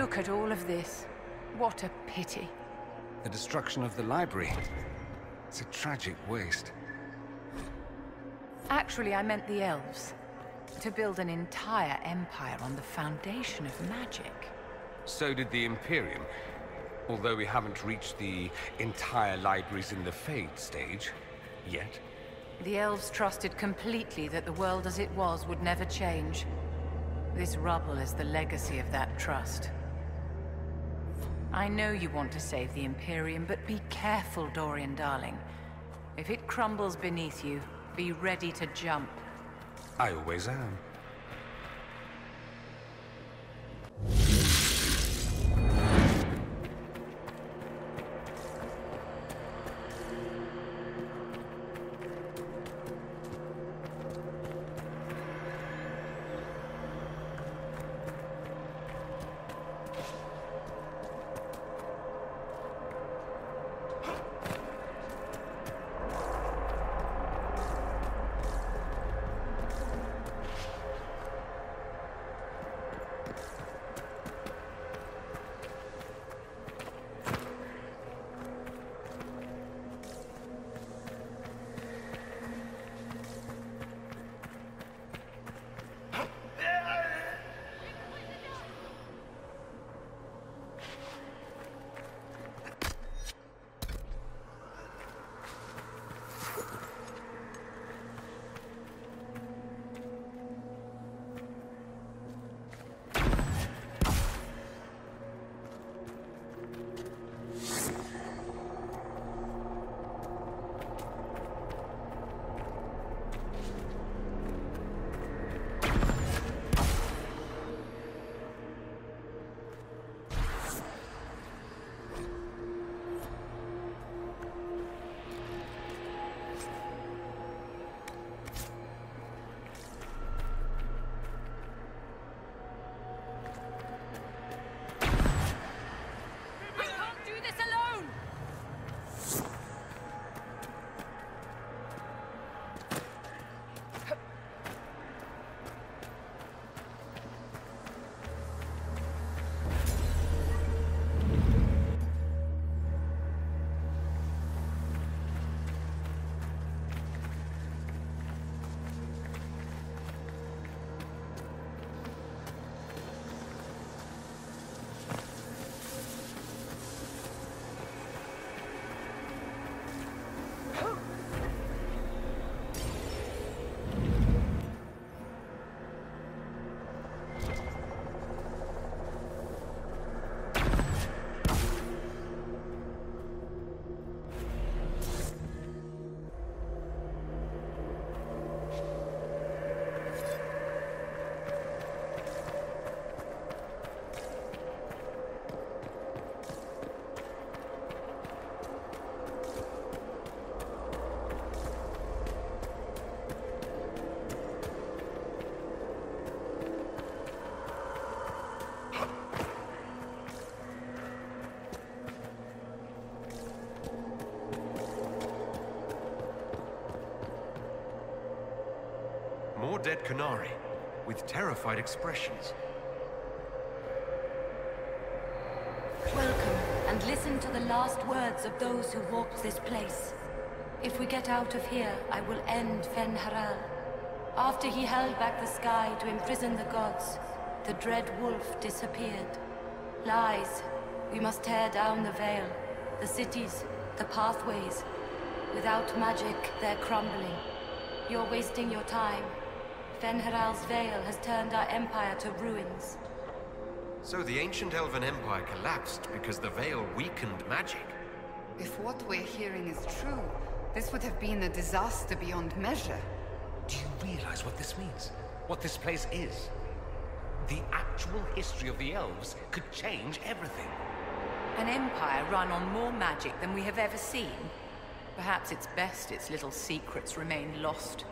Look at all of this. What a pity. The destruction of the library. It's a tragic waste. Actually, I meant the elves. To build an entire empire on the foundation of magic. So did the Imperium. Although we haven't reached the entire libraries in the Fade stage yet. The elves trusted completely that the world as it was would never change. This rubble is the legacy of that trust. I know you want to save the Imperium, but be careful, Dorian darling. If it crumbles beneath you, be ready to jump. I always am. More dead Qunari, with terrified expressions. Welcome, and listen to the last words of those who walked this place. If we get out of here, I will end Fen-Haral. After he held back the sky to imprison the gods, the dread wolf disappeared. Lies. We must tear down the veil, the cities, the pathways. Without magic, they're crumbling. You're wasting your time. Fen-Haral's veil has turned our empire to ruins. So the ancient Elven Empire collapsed because the veil weakened magic. If what we're hearing is true, this would have been a disaster beyond measure. Do you realize what this means? What this place is? The actual history of the elves could change everything. An empire run on more magic than we have ever seen. Perhaps it's best its little secrets remain lost.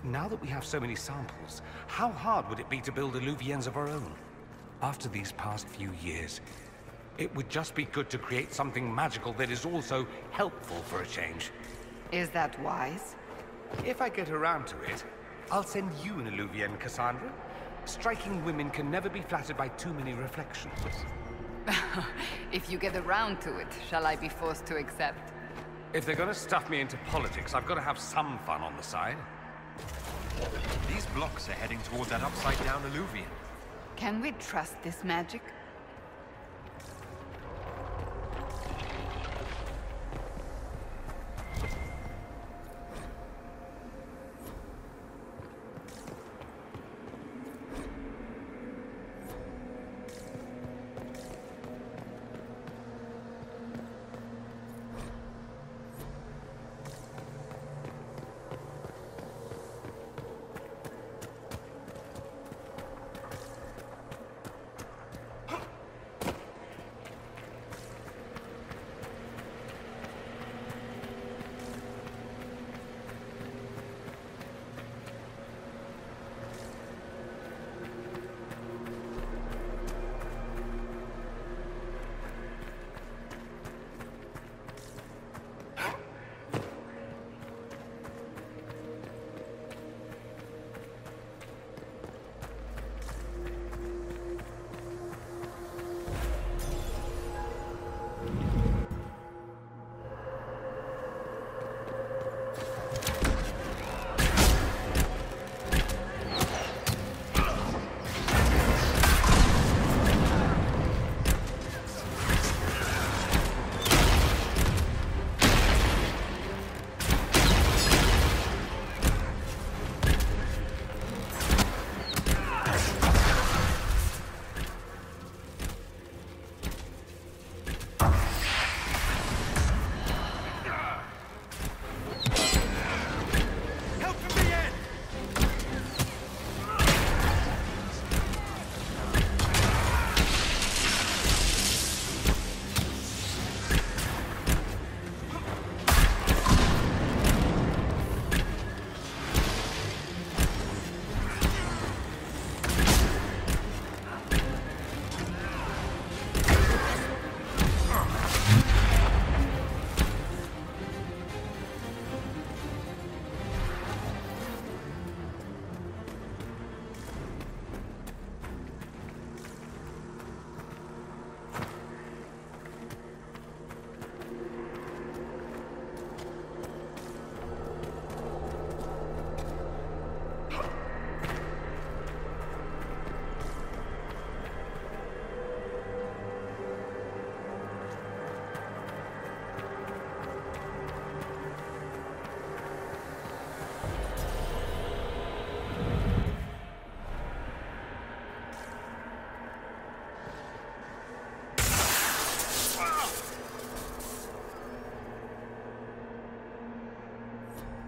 Now that we have so many samples, how hard would it be to build Illuviens of our own? After these past few years, It would just be good to create something magical that is also helpful for a change. Is that wise? If I get around to it, I'll send you an Illuvian, Cassandra. Striking women can never be flattered by too many reflections. If you get around to it, shall I be forced to accept? If they're gonna stuff me into politics, I've got to have some fun on the side. These blocks are heading toward that upside-down Illuvian. Can we trust this magic?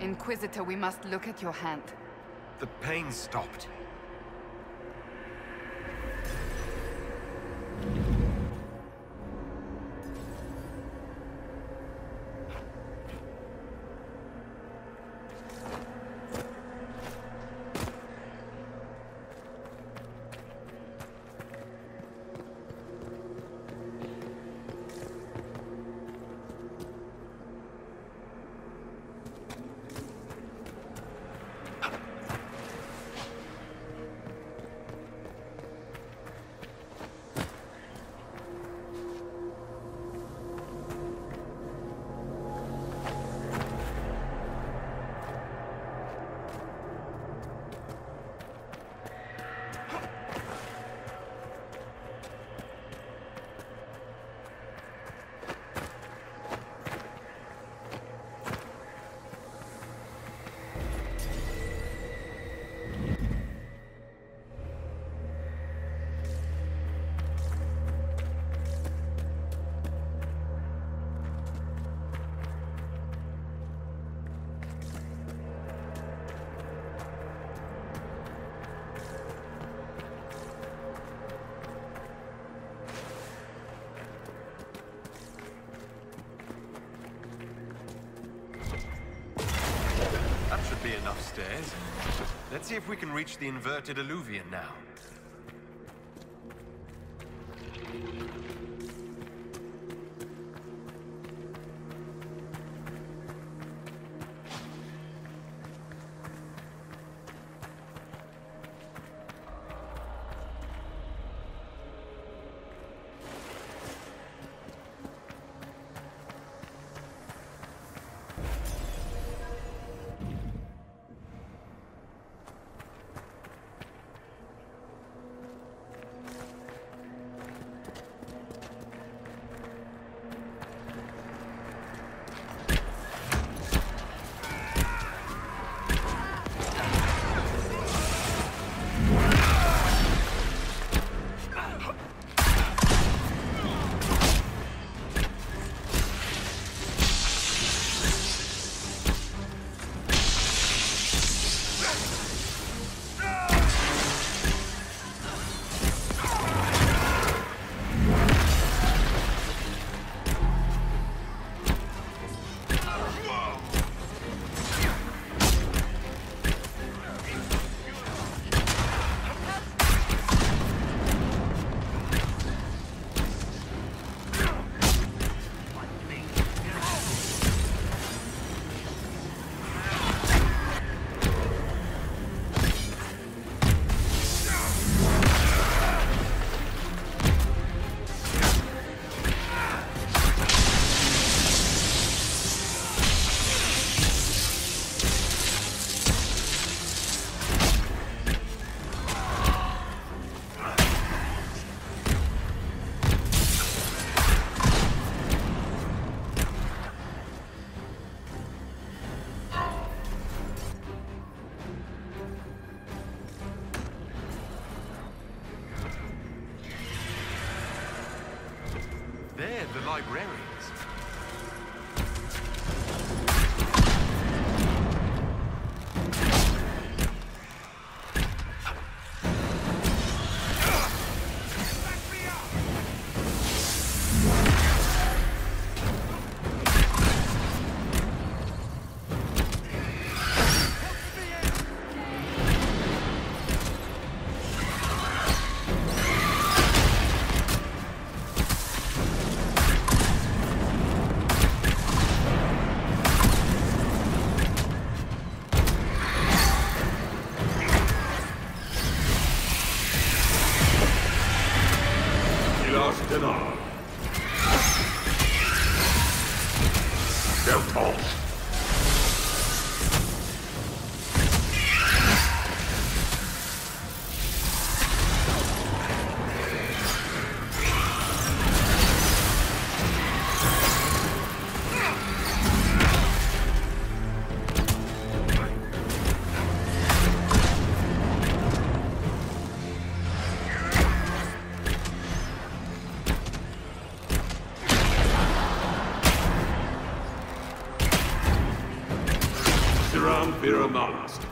Inquisitor, we must look at your hand. The pain stopped. Be enough stairs. Let's see if we can reach the inverted Illuvian now. librarians.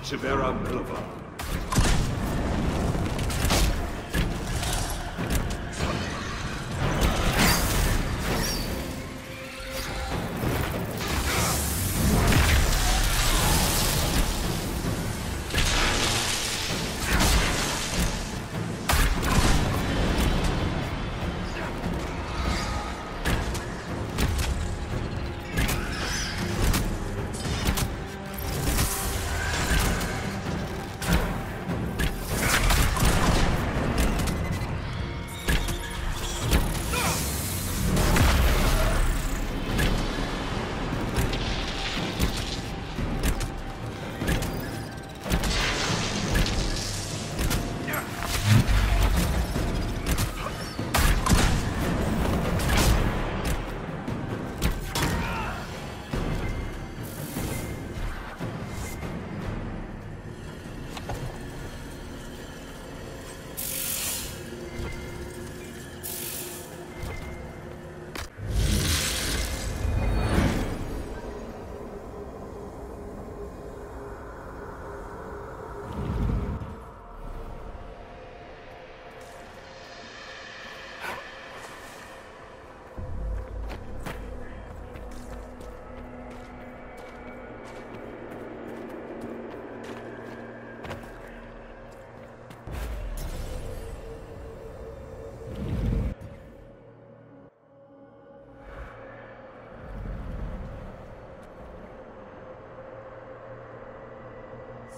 Shivera Milova.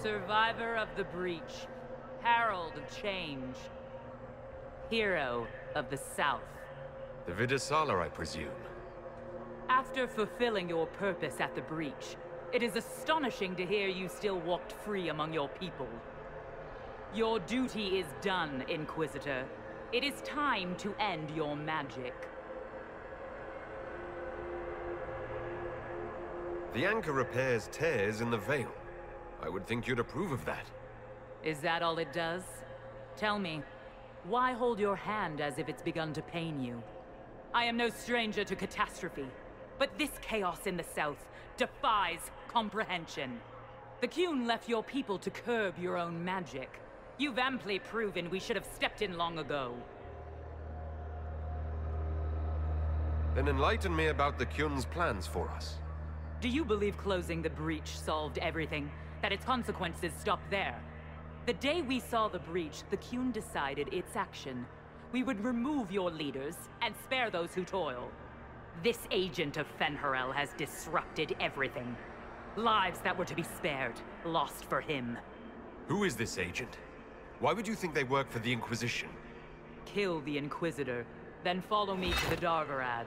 Survivor of the Breach, Herald of Change, Hero of the South. The Vidasala, I presume. After fulfilling your purpose at the Breach, it is astonishing to hear you still walked free among your people. Your duty is done, Inquisitor. It is time to end your magic. The anchor repairs tears in the veil. I would think you'd approve of that. Is that all it does? Tell me, why hold your hand as if it's begun to pain you? I am no stranger to catastrophe, but this chaos in the south defies comprehension. The Qun left your people to curb your own magic. You've amply proven we should have stepped in long ago. Then enlighten me about the Qun's plans for us. Do you believe closing the breach solved everything? That its consequences stopped there? The day we saw the breach, the Qun decided its action. We would remove your leaders and spare those who toil. This agent of Fen'Harel has disrupted everything. Lives that were to be spared, lost for him. Who is this agent? Why would you think they work for the Inquisition? Kill the Inquisitor, then follow me to the Dargarad.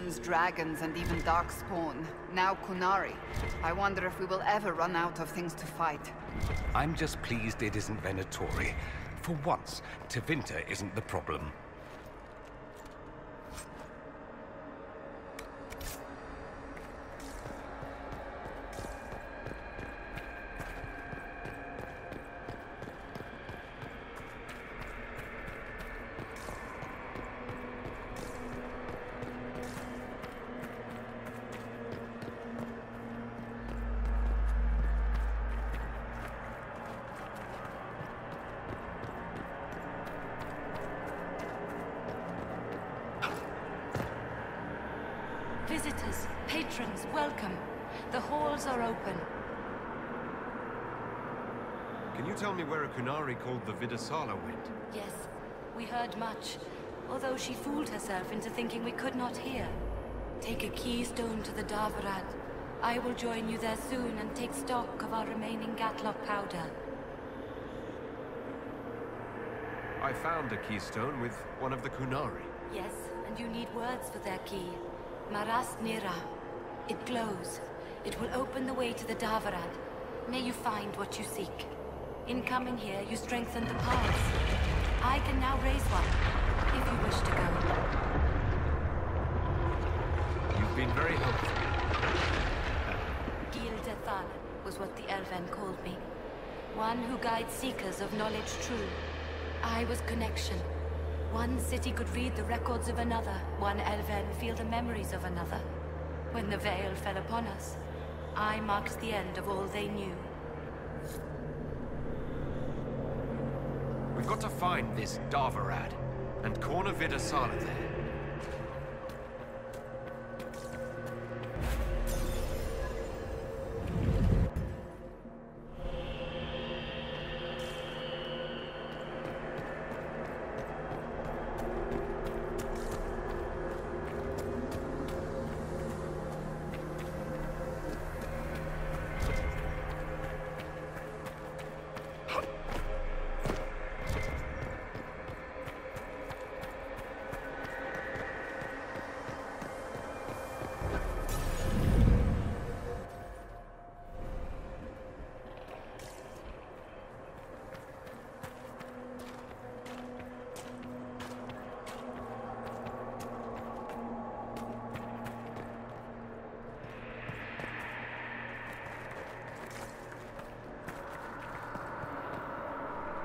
demons, dragons, and even darkspawn. Now Kunari. I wonder if we will ever run out of things to fight. I'm just pleased it isn't Venatori. For once, Tevinter isn't the problem. Visitors, patrons, welcome. The halls are open. Can you tell me where a Kunari called the Vidasala went? Yes, we heard much, although she fooled herself into thinking we could not hear. Take a keystone to the Davarad. I will join you there soon and take stock of our remaining Gatlock powder. I found a keystone with one of the Kunari. Yes, and you need words for their key. Maras Nira. It glows. It will open the way to the Davarad. May you find what you seek. In coming here, you strengthen the paths. I can now raise one, if you wish to go. You've been very helpful. Gildethan was what the Elven called me. One who guides seekers of knowledge true. I was connection. One city could read the records of another, one Elven feel the memories of another. When the veil fell upon us, I marked the end of all they knew. We've got to find this Davarad and corner Vidasala there.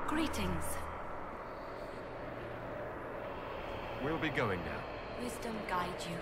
Greetings. We'll be going now. Wisdom guide you.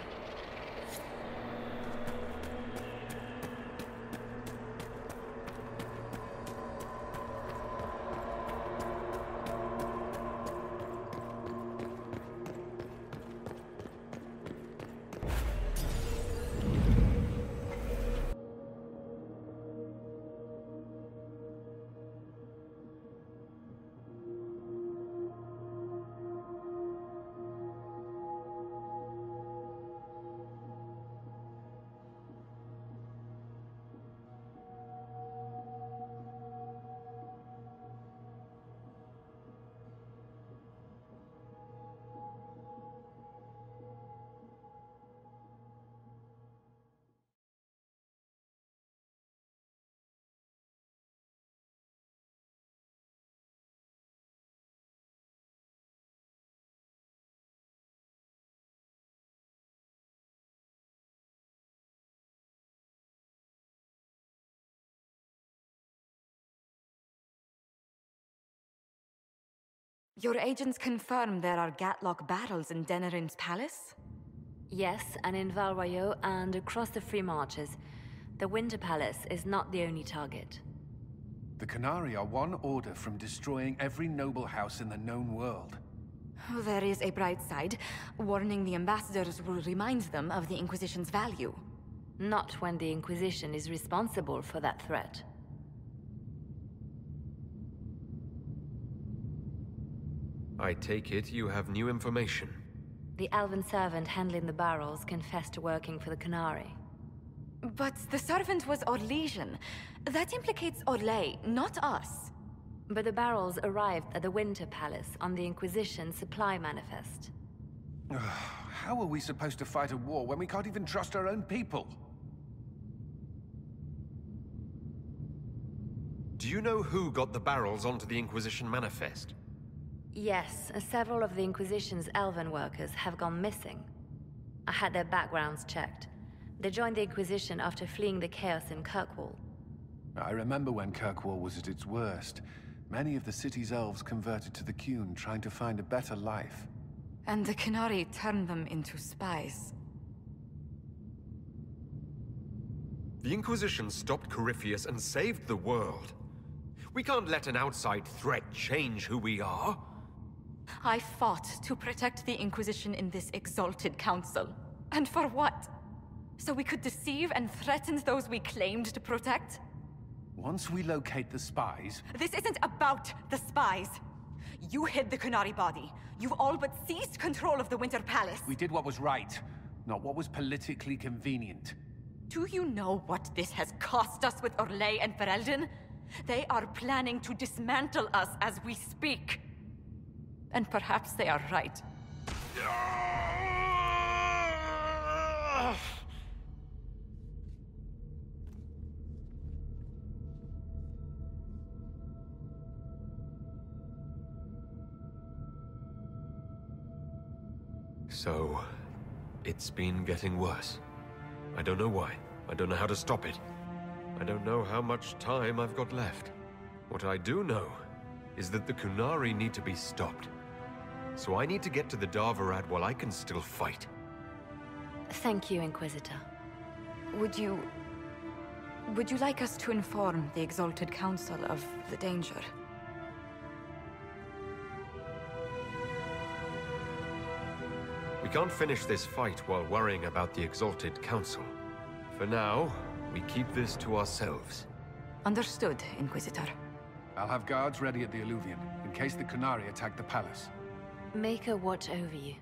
Your agents confirm there are Gatlock battles in Denerim's palace? Yes, and in Valroyo and across the Free Marches. The Winter Palace is not the only target. The Qunari are one order from destroying every noble house in the known world. There is a bright side. Warning the ambassadors will remind them of the Inquisition's value. Not when the Inquisition is responsible for that threat. I take it you have new information. The elven servant handling the barrels confessed to working for the Qunari. But the servant was Orlesian. That implicates Orlais, not us. But the barrels arrived at the Winter Palace on the Inquisition supply manifest. How are we supposed to fight a war when we can't even trust our own people? Do you know who got the barrels onto the Inquisition manifest? Yes, several of the Inquisition's elven workers have gone missing. I had their backgrounds checked. They joined the Inquisition after fleeing the chaos in Kirkwall. I remember when Kirkwall was at its worst. Many of the city's elves converted to the Qun, trying to find a better life. And the Qunari turned them into spies. The Inquisition stopped Corypheus and saved the world. We can't let an outside threat change who we are. I fought to protect the Inquisition in this exalted council. And for what? So we could deceive and threaten those we claimed to protect? Once we locate the spies... This isn't about the spies. You hid the Qunari body. You've all but seized control of the Winter Palace. We did what was right, not what was politically convenient. Do you know what this has cost us with Orlais and Ferelden? They are planning to dismantle us as we speak. And perhaps they are right. So, it's been getting worse. I don't know why. I don't know how to stop it. I don't know how much time I've got left. What I do know is that the Qunari need to be stopped. So I need to get to the Darvarad while I can still fight. Thank you, Inquisitor. Would you like us to inform the Exalted Council of the danger? We can't finish this fight while worrying about the Exalted Council. For now, we keep this to ourselves. Understood, Inquisitor. I'll have guards ready at the Alluvion, in case the Qunari attack the palace. Maker watch over you.